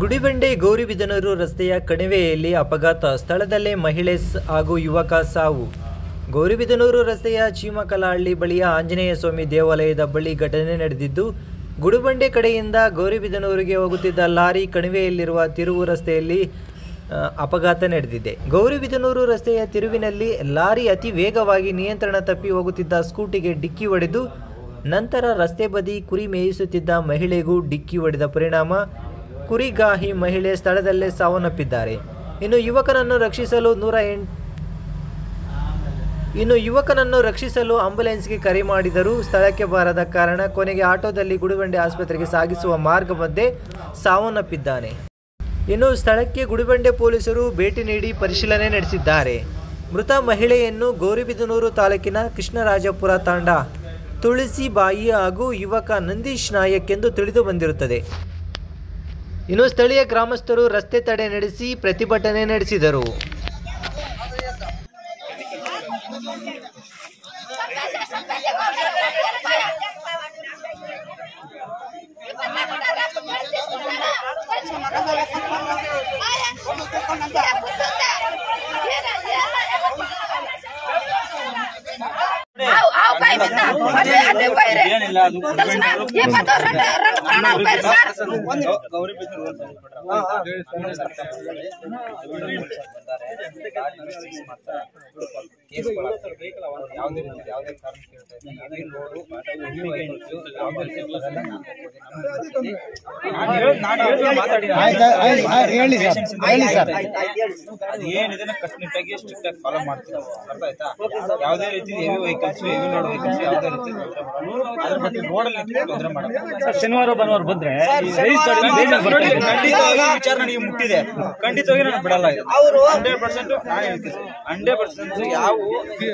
ಗುಡಿಬಂಡೆ ಗೌರಿಬಿದನೂರು ರಸ್ತೆಯ ಕಣಿವೆಯಲ್ಲಿ ಅಪಘಾತ, ಸ್ಥಳದಲ್ಲೇ ಮಹಿಳೆ ಹಾಗೂ ಯುವಕ ಸಾವು. ಗೌರಿಬಿದನೂರು ರಸ್ತೆಯ ಚೀಮಕಲಹಳ್ಳಿ ಬಳಿಯ ಆಂಜನೇಯ ಸ್ವಾಮಿ ದೇವಾಲಯದ ಬಳಿ ಘಟನೆ ನಡೆದಿದ್ದು, ಗುಡಿಬಂಡೆ ಕಡೆಯಿಂದ ಗೌರಿಬಿದನೂರಿಗೆ ಹೋಗುತ್ತಿದ್ದ ಲಾರಿ ಕಣಿವೆಯಲ್ಲಿರುವ ತಿರುವು ರಸ್ತೆಯಲ್ಲಿ ಅಪಘಾತ ನಡೆದಿದೆ. ಗೌರಿಬಿದನೂರು ರಸ್ತೆಯ ತಿರುವಿನಲ್ಲಿ ಲಾರಿ ಅತಿ ವೇಗವಾಗಿ ನಿಯಂತ್ರಣ ತಪ್ಪಿ ಹೋಗುತ್ತಿದ್ದ ಸ್ಕೂಟಿಗೆ ಡಿಕ್ಕಿ ಹೊಡೆದು ನಂತರ ರಸ್ತೆ ಬದಿ ಕುರಿ ಮೇಯಿಸುತ್ತಿದ್ದ ಮಹಿಳೆಗೂ ಡಿಕ್ಕಿ ಹೊಡೆದ ಪರಿಣಾಮ ಕುರಿಗಾಹಿ ಮಹಿಳೆ ಸ್ಥಳದಲ್ಲೇ ಸಾವನ್ನಪ್ಪಿದ್ದಾರೆ. ಇನ್ನು ಯುವಕನನ್ನು ರಕ್ಷಿಸಲು ಆಂಬ್ಯುಲೆನ್ಸ್ಗೆ ಕರೆ ಮಾಡಿದರೂ ಸ್ಥಳಕ್ಕೆ ಬಾರದ ಕಾರಣ ಕೊನೆಗೆ ಆಟೋದಲ್ಲಿ ಗುಡಿಬಂಡೆ ಆಸ್ಪತ್ರೆಗೆ ಸಾಗಿಸುವ ಮಾರ್ಗ ಮಧ್ಯೆ ಸಾವನ್ನಪ್ಪಿದ್ದಾನೆ. ಇನ್ನು ಸ್ಥಳಕ್ಕೆ ಗುಡಿಬಂಡೆ ಪೊಲೀಸರು ಭೇಟಿ ನೀಡಿ ಪರಿಶೀಲನೆ ನಡೆಸಿದ್ದಾರೆ. ಮೃತ ಮಹಿಳೆಯನ್ನು ಗೌರಿಬಿದನೂರು ತಾಲೂಕಿನ ಕೃಷ್ಣರಾಜಪುರ ತಾಂಡ ತುಳಸಿಬಾಯಿ ಹಾಗೂ ಯುವಕ ನಂದೀಶ್ ನಾಯಕ್ ಎಂದು ತಿಳಿದು ಬಂದಿರುತ್ತದೆ. ಇನ್ನು ಸ್ಥಳೀಯ ಗ್ರಾಮಸ್ಥರು ರಸ್ತೆ ತಡೆ ನಡೆಸಿ ಪ್ರತಿಭಟನೆ ನಡೆಸಿದರು. ಏನಿದೆ ಕಟ್ಟುನಿಟ್ಟಾಗಿ ಸ್ಟ್ರಿಕ್ಟ್ ಆಗಿ ಫಾಲೋ ಮಾಡ್ತೀವಿ. ಅರ್ಥ ಆಯ್ತಾ? ಯಾವುದೇ ರೀತಿ heavy vehicles heavy load vehicles ಯಾವುದೇ ರೀತಿ ಅದ್ರ ಬಗ್ಗೆ ರೋಡಲ್ಲಿ ತೊಂದರೆ ಮಾಡಬೇಕು. ಶನಿವಾರ ಭಾನುವಾರ ಬಂದ್ರೆ ಖಂಡಿತವಾಗಿ ವಿಚಾರ ನನಗೆ ಮುಟ್ಟಿದೆ. ಖಂಡಿತವಾಗಿ ನಾನು ಬಿಡಲ್ಲ. ಇದು 100% ನಾನು ಹೇಳ್ತೀನಿ. 100% ಯಾವ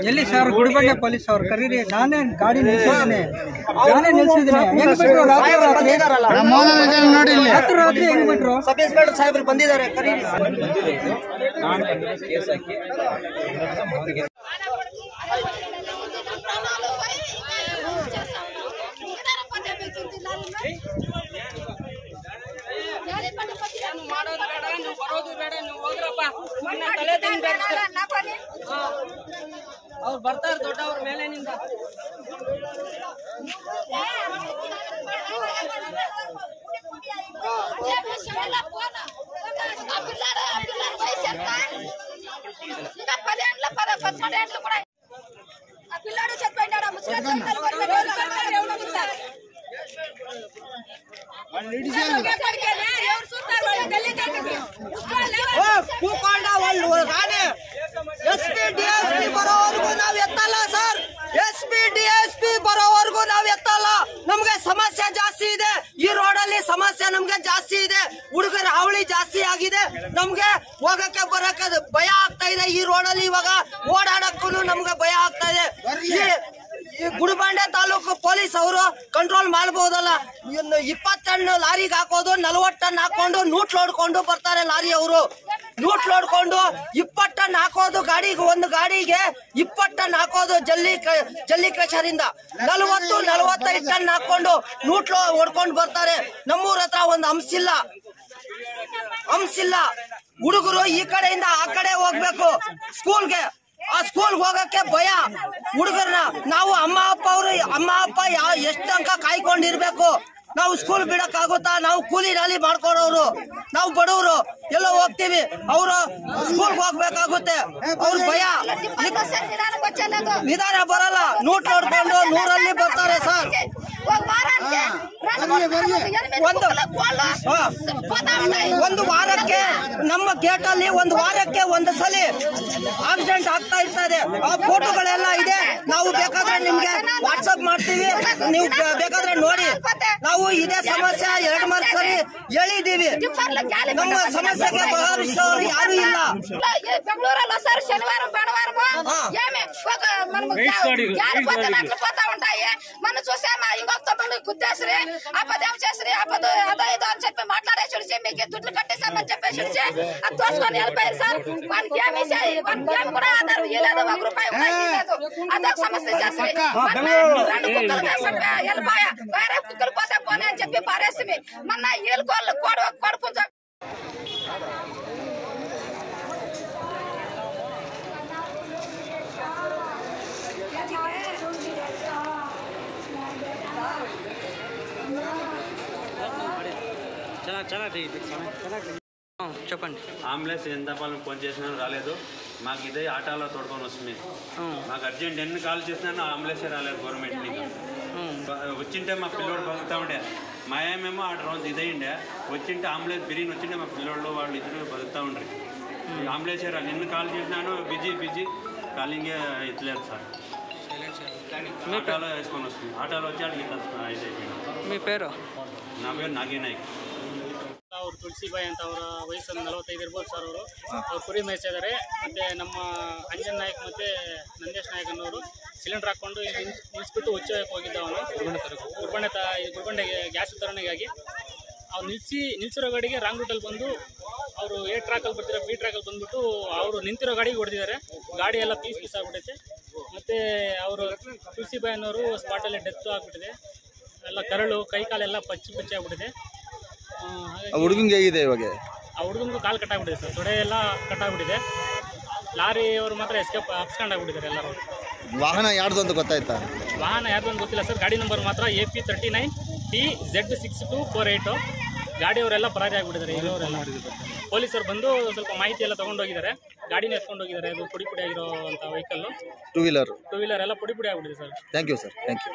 ಎಲ್ಲಿ ಸರ್ ಗುಡಿಬಂಡೆ ಪೊಲೀಸ್ ಅವ್ರು ಕರೀರಿ. ನಾನೇ ಗಾಡಿ ನಿಲ್ಸಿದ್ದೀನಿ, ನಾನೇ ನಿಲ್ಸಿದ್ದೀನಿ. ಹೆಂಗ್ ಬಿಟ್ರು ರಾತ್ರಿ ಹೆಂಗ್ ಬಿಟ್ರು? ಸಬ್ ಇನ್ಸ್ಪೆಕ್ಟರ್ ಸಾಹೇಬ್ರು ಬಂದಿದ್ದಾರೆ, ಕರೀರಿ. ನಾನು ಕೇಸ್ ಹಾಕಿ ಅವ್ರು ಬರ್ತಾರೆ ದೊಡ್ಡವ್ರ ಮೇಲೆನಿಂದ. ಬರೋವರೆಗೂ ನಾವ್ ಎತ್ತಲ್ಲ ಸರ್. SP ಬರೋವರೆಗೂ ನಾವ್ ಎತ್ತಲ್ಲ. ನಮ್ಗೆ ಸಮಸ್ಯೆ ಜಾಸ್ತಿ ಇದೆ. ಈ ರೋಡಲ್ಲಿ ಸಮಸ್ಯೆ ನಮ್ಗೆ ಜಾಸ್ತಿ ಇದೆ. ಹುಡುಗರ ಹಾವಳಿ ಜಾಸ್ತಿ ಆಗಿದೆ. ನಮ್ಗೆ ಹೋಗಕ್ಕೆ ಬರಕ್ಕೆ ಭಯ ಆಗ್ತಾ ಇದೆ. ಈ ರೋಡಲ್ಲಿ ಇವಾಗ ಓಡಾಡಕ್ಕೂ ನಮ್ಗೆ ಭಯ ಆಗ್ತಾ ಇದೆ. ಈ ಗುಡಿಬಂಡೆ ತಾಲೂಕು ಪೊಲೀಸ್ ಅವರು ಕಂಟ್ರೋಲ್ ಮಾಡಬಹುದಲ್ಲ. 20 ಟನ್ ಲಾರಿಗೆ ಹಾಕೋದು, 40 ಟನ್ ಹಾಕೊಂಡು ನೂಟ್ ಲೋಡ್ಕೊಂಡು ಬರ್ತಾರೆ ಲಾರಿ ಅವರು. ನೂಟ್ ಲೋಡ್ಕೊಂಡು 20 ಟನ್ ಹಾಕೋದು ಗಾಡಿಗೆ, ಒಂದು ಗಾಡಿಗೆ 20 ಟನ್ ಹಾಕೋದು ಜಲ್ಲಿ ಕ್ರಷರಿಂದ 40-45 ಟನ್ ಹಾಕೊಂಡು ನೂಟ್ ಹೊಡ್ಕೊಂಡು ಬರ್ತಾರೆ. ನಮ್ಮೂರ ಹತ್ರ ಒಂದು ಹಂಸಿಲ್ಲ. ಹುಡುಗರು ಈ ಕಡೆಯಿಂದ ಆ ಕಡೆ ಹೋಗ್ಬೇಕು ಸ್ಕೂಲ್ಗೆ. ಆ ಸ್ಕೂಲ್ಗೆ ಹೋಗಕ್ಕೆ ಭಯ ಹುಡುಗರನ್ನ. ನಾವು ಅಮ್ಮ ಅಪ್ಪ ಎಷ್ಟು ತನಕ ಕಾಯ್ಕೊಂಡಿರ್ಬೇಕು? ನಾವು ಸ್ಕೂಲ್ ಬಿಡಕ್ಕಾಗುತ್ತಾ? ನಾವು ಕೂಲಿ ನಾಲಿ ಮಾಡ್ಕೊಡೋರು, ನಾವು ಬಡವರು ಎಲ್ಲೋ ಹೋಗ್ತೀವಿ. ಅವರು ಸ್ಕೂಲ್ಗೆ ಹೋಗ್ಬೇಕಾಗುತ್ತೆ. ಅವ್ರ ಭಯ, ನಿಧಾನ ಬರಲ್ಲ. ನೂಟ್ ನೋಡ್ಕೊಂಡು 100ರಲ್ಲಿ ಬರ್ತಾರೆ ಸರ್. ಒಂದು ವಾರಕ್ಕೆ ನಮ್ಮ ಗೇಟ್ ಅಲ್ಲಿ ಒಂದು ಸಲ ಆಕ್ಸಿಡೆಂಟ್ ಆಗ್ತಾ ಇರ್ತದೆ. ಆ ಫೋಟೋಗಳೆಲ್ಲ ಇದೆ. ನಾವು ಬೇಕಾದ್ರೆ ನಿಮ್ಗೆ ವಾಟ್ಸಪ್ ಮಾಡ್ತೀವಿ, ನೀವು ಬೇಕಾದ್ರೆ ನೋಡಿ. ನಾವು ಇದೇ ಸಮಸ್ಯೆ 2-3 ಸರಿ ಹೇಳಿದೀವಿ. ನಮ್ಮ ಸಮಸ್ಯೆಗೆ ಬಗೆಹರಿಸೋರು ಯಾರು ಇಲ್ಲ. బెంగళూరులో సార్ శనివారం భానువారం ఏమి పోతా ఉంటాయి. మనం చూసామా ఇంకొక మంది గుద్దేసరి అపదేం చేసరి అపదు అదో ఇదో అని చెప్పి మాట్లాడేసి మీకు దుడ్లు కట్టేసామని చెప్పేసి అది తోసుకొని వెళ్ళిపోయారు సార్. వానికి ఏమి కూడా ఆధారం ఇవ్వలేదు, 1 రూపాయి కూడా ఇవ్వలేదు. అదొక సమస్య చేసరి 2 కుక్కలు వెళ్ళిపోయా. వేరే కుక్కలు పోతే పోనీ అని చెప్పి పారేసి మొన్న ఏలుకోళ్ళు కొడుపుంచ చెప్పండి. అంబులెన్స్ ఎంతపాలను ఫోన్ చేసినా రాలేదు. మాకు ఇదే ఆటోలో తోడుకొని వస్తుంది. మాకు అర్జెంట్ ఎన్ని కాల్ చేసినా అంబులెన్సే రాలేదు గవర్నమెంట్ నుంచి. వచ్చింటే మా పిల్లోడు బతుకుతా ఉండే. మా ఏమేమో ఆ రోజు ఇదైండే. వచ్చింటే అంబులెన్స్ బిర్యానీ వచ్చింటే మా పిల్లోళ్ళు వాళ్ళు ఇద్దరు బతుకుతూ ఉండ్రి. అంబులెన్సే రాలేదు. ఎన్ని కాల్ చేసినాను బిజీ కాలింగే ఎత్తలేదు సార్. ఆటోలో వేసుకొని వస్తుంది. ఆటోలో వచ్చి అడిగి మీ పేరు? నా పేರು ನಾಗೇ ನಾಯ್ಕ. ಅವರು ತುಳಸಿಬಾಯಿ ಅಂತ ಅವರ ವಯಸ್ಸು 45 ಇರ್ಬೋದು ಸರ್. ಅವ್ರು ಕುರಿ ಮೇಯಿಸಿದ್ದಾರೆ. ಮತ್ತು ನಮ್ಮ ಅಂಜನ್ ನಾಯ್ಕ ಮತ್ತು ನಂದೇಶ್ ನಾಯ್ಕ ಅನ್ನೋರು ಸಿಲಿಂಡರ್ ಹಾಕ್ಕೊಂಡು ನಿಲ್ಲಿಸ್ಬಿಟ್ಟು ಉಚ್ಚೋಯಕ್ಕೆ ಹೋಗಿದ್ದ ಅವನು ಗುರ್ಬಂಡೆಗೆ ಗ್ಯಾಸ್ ವಿತರಣೆಗಾಗಿ. ಅವ್ರು ನಿಲ್ಸಿರೋ ಗಾಡಿಗೆ ರಾಂಗ್ ರೂಟಲ್ಲಿ ಬಂದು ಅವರು ಎ ಟ್ರ್ಯಾಕಲ್ಲಿ ಬರ್ತಿರೋ ಬಿ ಟ್ರ್ಯಾಕಲ್ಲಿ ಬಂದುಬಿಟ್ಟು ಅವರು ನಿಂತಿರೋ ಗಾಡಿಗೆ ಹೊಡೆದಿದ್ದಾರೆ. ಗಾಡಿ ಎಲ್ಲ ಪೀಸ್ ಆಗಿಬಿಟ್ಟೈತೆ. ಮತ್ತು ಅವರು ತುಳಸಿಬಾಯಿ ಅನ್ನೋರು ಸ್ಪಾಟಲ್ಲಿ ಡೆತ್ ಆಗಿಬಿಟ್ಟಿದೆ. ಎಲ್ಲ ಕರಳು ಕೈ ಕಾಲೆಲ್ಲ ಪಚ್ಚಿ ಆಗ್ಬಿಟ್ಟಿದೆ. ಹುಡುಗಂಗೆ ಹೇಗಿದೆ ಇವಾಗ? ಆ ಹುಡುಗಂಗೂ ಕಾಲು ಕಟ್ಟಾಗ್ಬಿಟ್ಟಿದೆ ಸರ್. ತೊಡೆ ಎಲ್ಲ ಕಟ್ಟಾಗ್ಬಿಟ್ಟಿದೆ. ಲಾರಿಯವರು ಮಾತ್ರ ಅಪ್ಸ್ಕೊಂಡಾಗ್ಬಿಟ್ಟಿದ್ದಾರೆ ಎಲ್ಲರೂ. ವಾಹನ ಯಾರ್ದು ಅಂತ ಗೊತ್ತಾಯ್ತಾ? ವಾಹನ ಯಾರ್ದು ಅಂತ ಗೊತ್ತಿಲ್ಲ ಸರ್. ಗಾಡಿ ನಂಬರ್ ಮಾತ್ರ AP39TZ6248. ಗಾಡಿಯವರೆಲ್ಲ ಪರಾರಿ ಆಗಿಬಿಟ್ಟಿದ್ದಾರೆ. ಇರೋರೆಲ್ಲ ಪೊಲೀಸರು ಬಂದು ಸ್ವಲ್ಪ ಮಾಹಿತಿ ಎಲ್ಲ ತೊಗೊಂಡೋಗಿದ್ದಾರೆ. ಗಾಡಿನ ಎತ್ಕೊಂಡು ಹೋಗಿದ್ದಾರೆ. ಅದು ಪುಡಿ ಆಗಿರೋ ಅಂತ ವೆಹಿಕಲ್ಲು, ಟೂ ವೀಲರ್ ಎಲ್ಲ ಪುಡಿ ಆಗಿಬಿಟ್ಟಿದೆ sir. Thank you sir. Thank you.